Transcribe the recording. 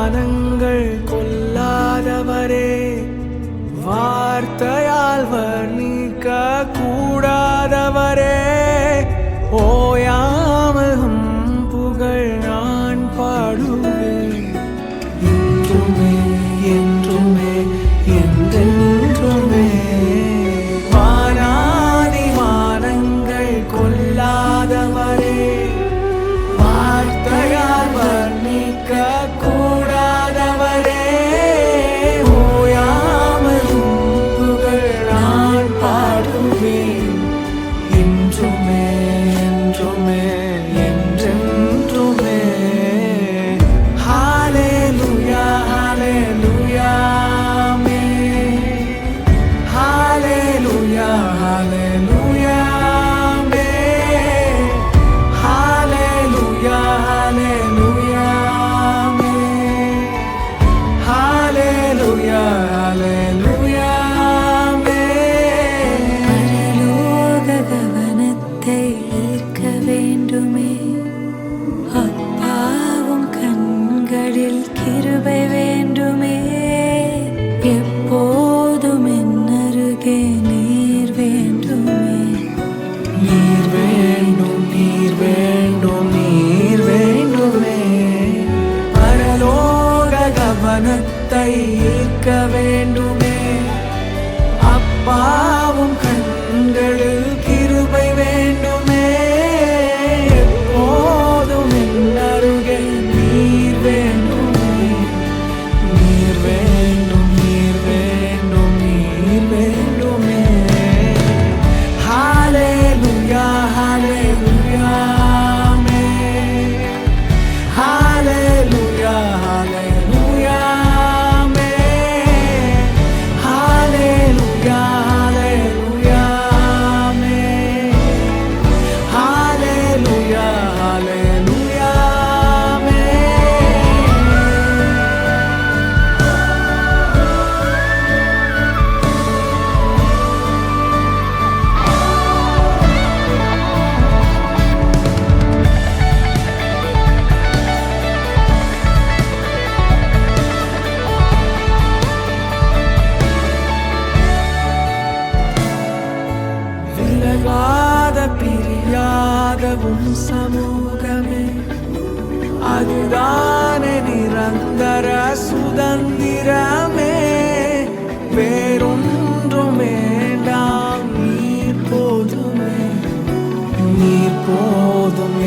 வானங்கள் கொல்லாதவரே, வார்த்தையால் வர்ணிக்க கூடாதவரே, ஓயாமல் புகழ் நான் பாடுவேன். என்றுமே என்றுமே என்றென்றுமே. வானாதி வானங்கள் கொல்லாதவரே, வார்த்தையால் வர்ணிக்க கூடாதவரே, ஓயாமல் புகழ் நான் பாடுவேன். என்றுமே என்றுமே என்றென்றுமே. ஹல்லேலூயா ஹல்லேலூயா ஆமென். ஹல்லேலூயா ஹல்லேலூயா ஆமென். ஹல்லேலூயா ஹல்லேலூயா ஆமென். ஹல்லேலூயா ஹல்லேலூயா ஆமென். பரலோக கவனத்தை ஈர்க்க வேண்டுமே, அப்பாவும் கண்களில் கிருபை வேண்டுமே, எப்போதும் என் அருகே நீர் வேண்டுமே. நீர் வேண்டும் நீர் வேண்டும் நீர் வேண்டுமே. பரலோக கவனத்தை ஈர்க்க வேண்டுமே, அப்பாவும் கண்களில் கிருபை வேண்டுமே, எப்போதும் என் அருகே நீர் வேண்டுமே. நீர் வேண்டும் நீர் வேண்டும் நீர் வேண்டுமே. ஹல்லேலூயா ஹல்லேலூயா ஆமென். ஹல்லேலூயா ஹல்லேலூயா ஆமென். ஹல்லேலூயா ஹல்லேலூயா ஆமென். ஹல்லேலூயா ஹல்லேலூயா ஆமென். விலகாத பிரியாத உன் சமூகமே, அதுதானே நிரந்தர சுதந்திரமே. வேறொன்றும் வேண்டாம், நீர் போதுமே. நீர் போதும்